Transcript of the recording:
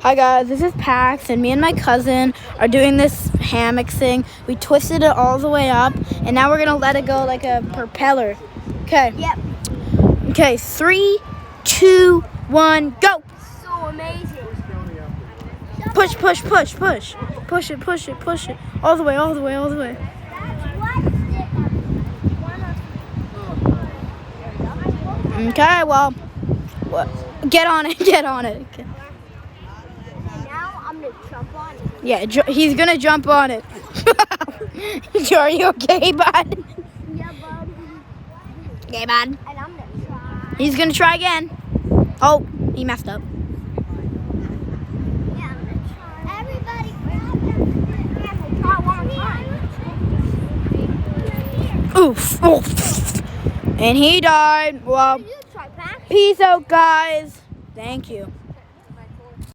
Hi guys, this is Pax, and me and my cousin are doing this hammock thing. We twisted it all the way up, and now we're gonna let it go like a propeller. Okay. Yep. Okay, 3, 2, 1, go! So amazing. Push, push, push, push. Push it, push it, push it. All the way, all the way, all the way. Okay, well, get on it, get on it. Okay. Now I'm gonna jump on it. Yeah, he's gonna jump on it. Are you okay, bud? Yeah, bud. Okay, bud. And I'm gonna try. He's gonna try again. Oh, he messed up. Yeah, I'm gonna try. Everybody grab them. Yeah, I'm gonna try one more time. Oof, oof. And he died. Well, You try, Pax. peace out, guys. Thank you.